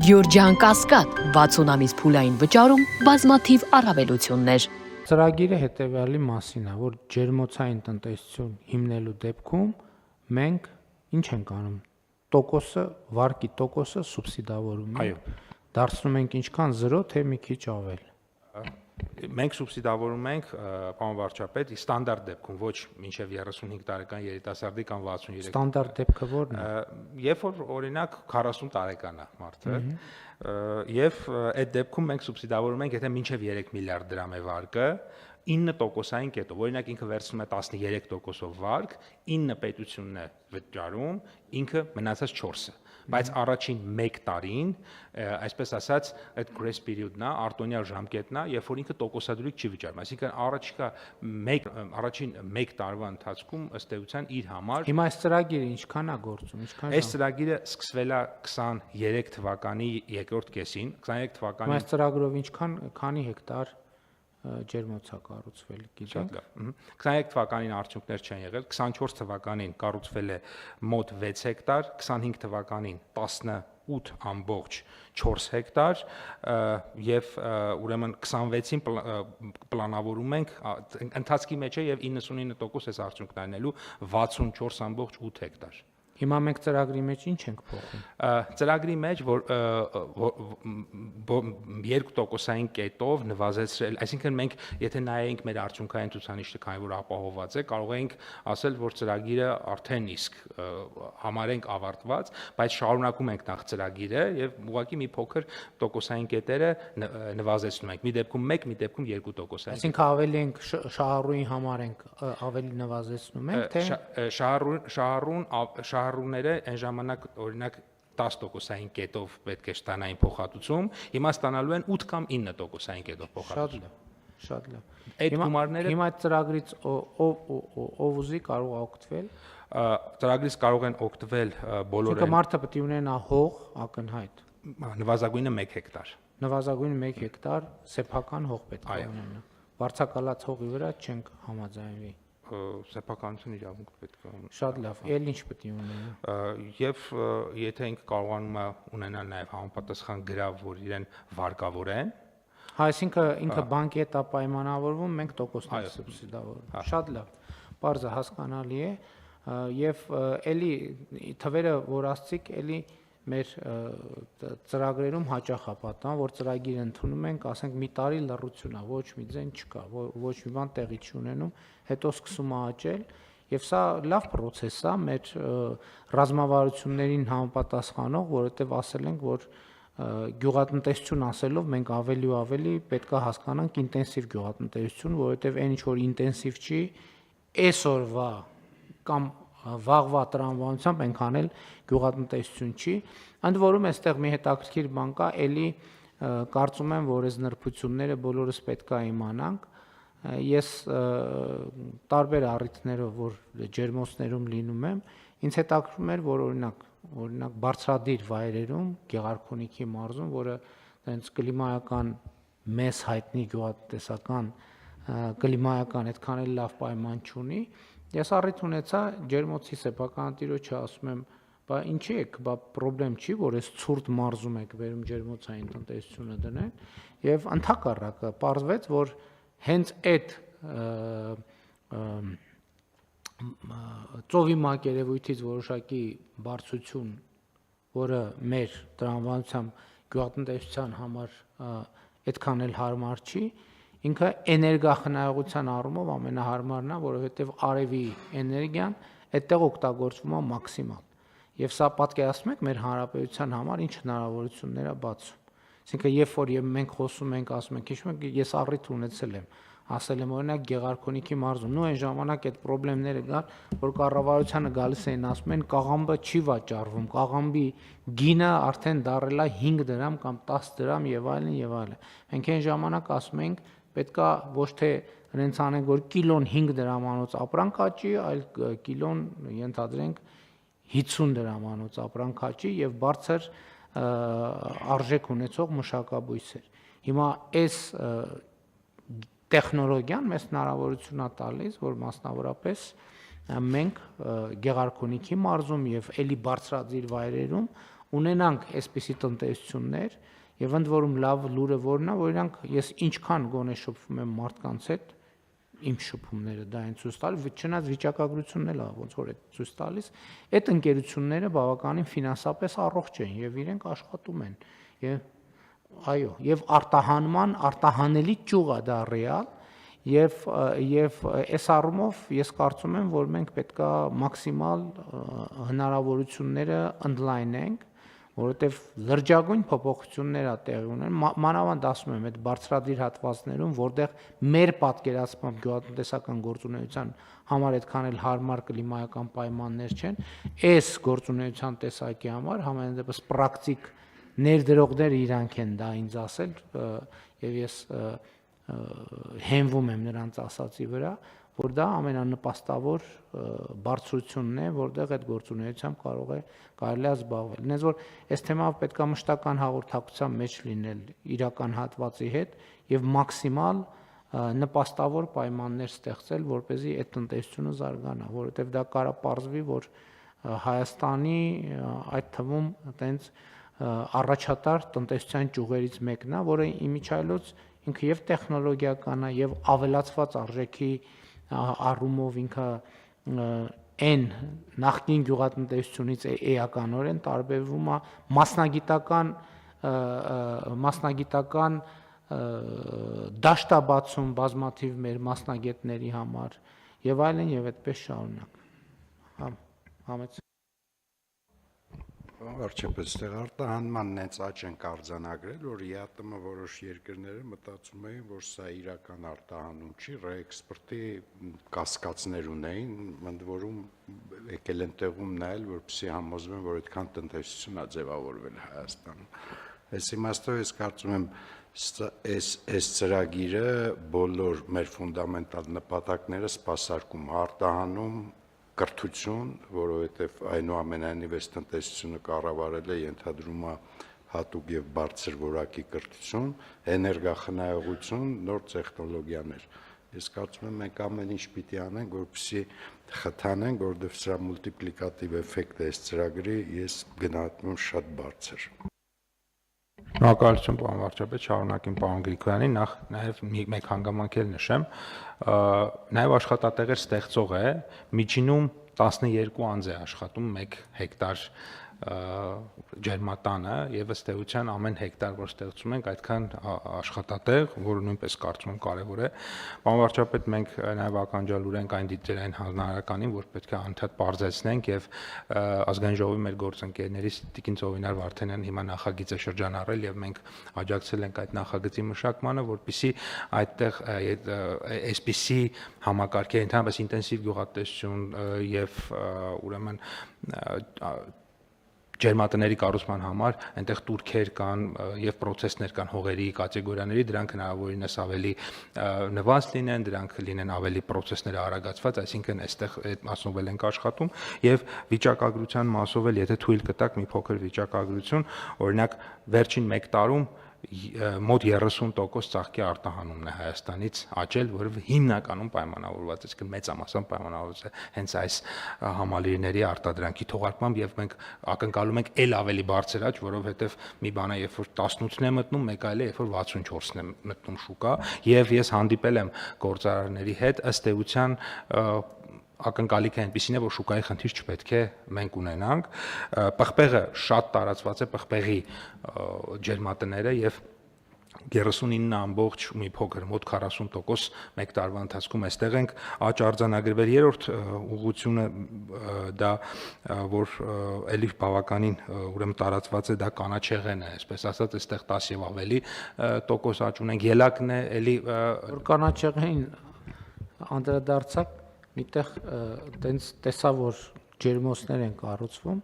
Գյորջյան Կասկադ 60 ամիս փուլային վճարում բազմաթիվ առավելություններ։ Ծրագիրը հետևյալի մասին է, որ ջերմոցային տնտեսություն հիմնելու դեպքում մենք ինչ ենք անում։ Վարկի տոկոսը սուբսիդավորում ենք, դարձնում ենք ինչքան 0, թե մի քիչ ավել։ Մենք սուբսիդավորում ենք, պարոն վարչապետ, ստանդարտ դեպքում, ոչ մինչև 35 տարեկան երիտասարդի կամ 63։ Ստանդարտ դեպքը ո՞րն է։ Երբ որ օրինակ 40 տարեկան է մարդը, եւ այդ դեպքում մենք սուբսիդավորում ենք, եթե մինչև 3 միլիարդ դրամ է վարկը, 9%-ային կետով, օրինակ ինքը վերցնում է 13%-ով վարկ, 9 պետությունն է վճարում, ինքը մնացած 4-ը, բայց առաջին 1 տարին, այսպես ասած, այդ grace period-ն է, արտոնյալ ժամկետն է, երբ որ ինքը տոկոսադրույք չի վճարում, այսինքն առաջին 1 տարվա ընթացքում ըստ էության իր համար։ Հիմա այս ծրագիրը ինչքան է գործում, Այս ծրագիրը սկսվել է 23 թվականի երկրորդ կեսին, 23 թվականի։ Այս ծրագրով քանի հեկտար ջերմոցա կառուցվել, գիտեք։ 23 թվականին արդյունքներ չեն եղել, 24 թվականին կառուցվել է մոտ 6 հեկտար, 25 թվականին 18.4 հեկտար եւ ուրեմն 26-ին պլանավորում ենք ընթացքի մեջ է եւ 99% էս արդյունքն այնելու 64.8 հեկտար։ Հիմա մենք ծրագրի մեջ ինչ ենք փոխում։ Ծրագրի մեջ որ 2%-ային կետով նվազեցրել, այսինքն մենք եթե նայենք մեր արդյունքային ցուցանիշը, քանի որ ապահովված է, կարող ենք ասել, որ ծրագիրը արդեն իսկ համարենք ավարտված, բայց շարունակում ենք նախ ծրագիրը եւ ուղղակի մի փոքր տոկոսային կետերը նվազեցնում ենք։ Մի դեպքում 1, մի դեպքում 2%։ Այսինքն ավելի ենք շահառուի համար ենք ավելի նվազեցնում ենք, թե շահառուները այն ժամանակ օրինակ 10%-ային կետով պետք է ստանային փոխհատուցում, հիմա ստանալու են 8 կամ 9%-ային կետով փոխհատուցում։ Շատ լավ։ Այդ գումարները հիմա այդ ծրագրից ով ուզի կարող է օգտվել։ Ծրագրից կարող են օգտվել բոլորը։ Այսինքն մարդը պետք է ունենա հող ակնհայտ։ Նվազագույնը 1 հեկտար։ Նվազագույնը 1 հեկտար սեփական հող պետք է ունենա։ Վարձակալած հողի վրա չենք համաձայնվի։ Սեփականություն իրավունք պետք է ունենա։ Շատ լավ։ Էլ ինչ պետք է ունենա։ Եւ եթե ինքը կարողանում է ունենալ նաեւ համապատասխան գրավ, որ իրեն վարկավորեն, այսինքն ինքը բանկի հետ է պայմանավորվում, մենք տոկոսներ սուբսիդավորում։ Շատ լավ։ Պարզը հասկանալի է եւ էլի թվերը, որ ասցիք, էլի մեր ծրագրերում հաճախ է պատահում, որ ծրագիր ընդունում ենք, ասենք մի տարի լռություն է, ոչ մի ձեն չկա, ոչ մի բան տեղի չունենում, հետո սկսում է աճել, եւ սա լավ process է մեր ռազմավարություններին համապատասխանող, որովհետեւ ասել ենք, որ գյուղատնտեսություն ասելով մենք ավելի ու ավելի պետք է հասկանանք ինտենսիվ գյուղատնտեսություն, որովհետեւ այն ինչ որ ինտենսիվ չի, այսօրվա կամ վաղվա տրամաբանությամբ ենք անել գյուղատնտեսություն չի, ընդ որում այստեղ մի հետաքրքիր բան կա, էլի կարծում եմ, որ այս նրբությունները բոլորս պետք է իմանանք, ես տարբեր առիթներով, որ ջերմոցներում լինում եմ, ինձ հետաքրքրում էր, որ օրինակ բարձրադիր վայրերում, Գեղարքունիքի մարզում, որը այնց կլիմայական մեծ հայտնի գյուղատնտեսական կլիմայական այդքան էլ լավ պայման չունի, ես առիթ ունեցա ջերմոցի սեփականատիրոջը ասում եմ, բա ինչի եք, բա խնդրեմ չի, որ այս ցուրտ մարզում եք վերում ջերմոցային տնտեսությունը դնեն, եւ ընդհակառակը պարզվեց, որ հենց այդ ծովի մակերևույթից որոշակի բարձրություն, որը մեր տրամաբանությամբ գյուղատնտեսության համար այդքան էլ հարմար չի, ինքը էներգախնայողության առումով ամենահարմարն է, որովհետև արևի էներգիան այդտեղ օգտագործվում է մաքսիմալ։ Եվ սա պատկերացնում եք մեր հանրապետության համար ինչ հնարավորություններ է բացում։ Այսինքն երբ որ մենք խոսում ենք, ասում ենք, հիշում եք, ես առիթ ունեցել եմ, ասել եմ օրինակ Գեղարքունիքի մարզում, ու այն ժամանակ այդ խնդիրները կան, որ կառավարությանը գալիս էին ասում են կաղամբը չի վաճառվում, կաղամբի գինը արդեն դարել է 5 դրամ կամ 10 դրամ եւ այլն եւ այլն։ Մենք այն ժամանակ ասում ենք պետքա ոչ թե հենց անենք որ կիլոն 5 դրամանոց ապրանք աճի, այլ կիլոն ենթադրենք 50 դրամանոց ապրանք աճի եւ բարձր արժեք ունեցող մշակաբույսեր։ Հիմա այս տեխնոլոգիան մեզ հնարավորություն է տալիս, որ մասնավորապես մենք Գեղարքունիքի մարզում եւ էլի բարձրադիր վայրերում ունենանք այսպիսի տնտեսություններ եւ ընդ որում լավ լուրը որն է, որ իրանք ես ինչքան գոնե շփվում եմ մարդկանց հետ, իմ շփումները դա են ցույց տալիս, չնայած վիճակագրությունն էլ է ոնց որ է ցույց տալիս, այդ ընկերությունները բավականին ֆինանսապես առողջ են եւ իրենք աշխատում են եւ այո, եւ արտահանելի ճյուղ է դա ռեալ եւ այս առումով ես կարծում եմ, որ մենք պետքա մաքսիմալ հնարավորությունները ընդլայնենք, որովհետեւ լրջագույն փոփոխություններ ա տեղի ունեն, մանավանդ ասում եմ, այդ բարձրադիր հատվածներում, որտեղ մեր պատկերացմամբ գյուղատնտեսական գործունեության համար այդքան էլ հարմար կլիմայական պայմաններ չեն, այս գործունեության տեսակի համար համենայն դեպս պրակտիկ ներդրողները իրանք են դա ինձ ասել եւ ես հենվում եմ նրանց ասացի վրա, որ դա ամենանպաստավոր բարձրությունն է, որտեղ այդ գործունեությամբ կարելի է զբաղվել։ Ինձ որ այս թեմայով պետք է մշտական հաղորդակցության մեջ լինել իրական հատվածի հետ եւ մաքսիմալ նպաստավոր պայմաններ ստեղծել, որպեսզի այդ տնտեսությունը զարգանա, որովհետեւ դա կարա պարզվի, որ Հայաստանի այդ թվում այտենց առաջատար տնտեսության ճյուղերից մեկն է, որը իմիջայլոց ինքը եւ տեխնոլոգիական է եւ ավելացված արժեքի առումով ինքը այն նախկին գյուղատնտեսությունից էականորեն տարբերվում է մասնագիտական դաշտաբացում բազմաթիվ մեր մասնագետների համար եւ այլն եւ այդպես շարունակ։ Համեց Վարչապետ, այստեղ արտահանմանն հենց աճ են արձանագրել, որ ԵԱՏՄ որոշ երկրները մտածում էին, որ սա իրական արտահանում չի, ռեէքսպորտի կասկածներ ունեին, ընդ որում եկել են տեղում նայել, որպեսզի համոզվեն, որ այդքան տնտեսություն է ձևավորվել Հայաստանում։ Այս իմաստով ես կարծում եմ, այս ծրագիրը բոլոր մեր ֆունդամենտալ նպատակները սպասարկում, արտահանում կրթություն, որովհետև այնուամենայնիվ այս տնտեսությունը կառավարել է ենթադրում է հատուկ եւ բարձր որակի կրթություն, էներգախնայողություն, նոր տեխնոլոգիաներ։ Ես կարծում եմ մենք ամեն ինչ պիտի անենք, որպեսզի խթանենք, որովհետև սրա մուլտիպլիկատիվ էֆեկտը այս ծրագրի ես գնահատում եմ շատ բարձր։ Շնորհակալություն, պարոն վարչապետ, շարունակեմ պարոն Գրիգորյանի, նախ նաև մեկ հանգամանք էլ նշեմ, նաև աշխատատեղեր ստեղծող է, միջինում 12 անձ է աշխատում 1 հեկտար ջերմատանը եւ ըստ էության ամեն հեկտար որ ստեղծում ենք այդքան աշխատատեղ, որը նույնպես կարծում եմ կարեւոր է։ Պարոն վարչապետ, մենք նաեւ ականջալուր ենք այն դիտերային հանրահարականին, որ պետք է անդադ բարձրացնենք եւ ազգային ժողովի մեր գործընկերներից Տիկին Ծովինար Վարդանյանն հիմա նախագիծ է շրջանառել եւ մենք աջակցել ենք այդ նախագծի մշակմանը, որպեսզի այդտեղ այսպիսի համակարգեր, ընդհանրապես ինտենսիվ գյուղատնտեսություն եւ ուրեմն ջերմատների կառուցման համար այնտեղ տուրքեր կան եւ process-ներ կան հողերի կատեգորիաների, դրանք հնարավորինս ավելի նվազ լինեն, դրանք լինեն ավելի process-ները արագացված, այսինքն այստեղ այդ մասով էլ ենք աշխատում եւ վիճակագրության մասով էլ եթե թույլ կտակ մի փոքր վիճակագրություն, օրինակ վերջին 1 տարում մոտ 30% ծաղկի արտահանումն է Հայաստանից աճել, որը հիմնականում պայմանավորված է, այսինքն մեծամասամբ պայմանավորված է հենց այս համալիրների արտադրանքի թողարկմամբ եւ մենք ակնկալում ենք ել ավելի բարձր աճ, որովհետեւ մի բան է, երբ որ 18-ն է մտնում, մեկ այլ է, երբ որ 64-ն է մտնում շուկա, եւ ես հանդիպել եմ գործարարների հետ, ըստ էության ակնկալիքը այնպեսին է, որ շուկայի խնդիր չպետք է մենք ունենանք։ Պղպեղը շատ տարածված է, պղպեղի ջերմատները եւ 39 ամբողջ մի փոքր մոտ 40% մեկ տարվա ընթացքում այստեղ ենք աճ արձանագրվել։ Երրորդ ուղղությունը դա որ էլի բավականին ուրեմն տարածված է, դա կանաչեղենը է, այսպես ասած, այստեղ 10 եւ ավելի տոկոս աճ ունենք։ Ելակն է էլի որ կանաչեղեն անդրադարձակ միտեղ տենց տեսա որ ջերմոցներ են կառուցվում,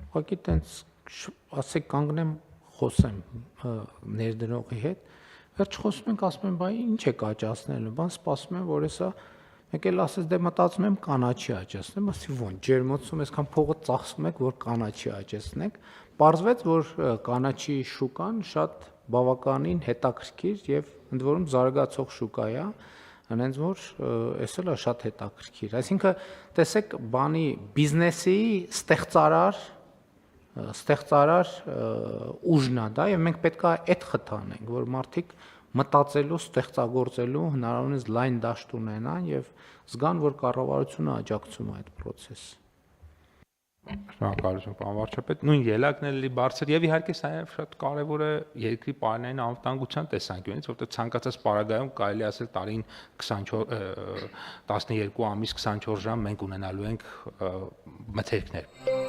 ուղղակի տենց ասեք կանգնեմ խոսեմ ներդրողի հետ, վերջ խոսում ենք, ասում եմ, բայ ինչ է աճացնելու, բան սպասում եմ, որ հեսա մեկ էլ ասես դե մտածում եմ կանաչի աճացնեմ, ասի ո՞ն ջերմոցում այսքան փողը ծախսում եք, որ կանաչի աճացնեք, պարզվեց, որ կանաչի շուկան շատ բավականին հետաքրքիր եւ ընդ որում զարգացող շուկա է, Հենց որ էս էլ է շատ հետաքրքիր, այսինքն տեսեք բանի բիզնեսի ստեղծարար ստեղծարար ուժն է դա, եւ մենք պետք է այդ խթ անենք, որ մարդիկ մտածելու, ստեղծագործելու հնարավորինս լայն դաշտ ունենան եւ զգան, որ կառավարությունը աջակցում է այդ process-ը։ Շնորհակալություն, պարոն վարչապետ։ Նույն ելակն էլ էլի բարձր եւ իհարկե սա շատ կարեւոր է երկրի պարենային անվտանգության տեսանկյունից, որովհետեւ ցանկացած պարագայում կարելի ասել տարին 12 ամիս 24 ժամ մենք ունենալու ենք մթերքներ։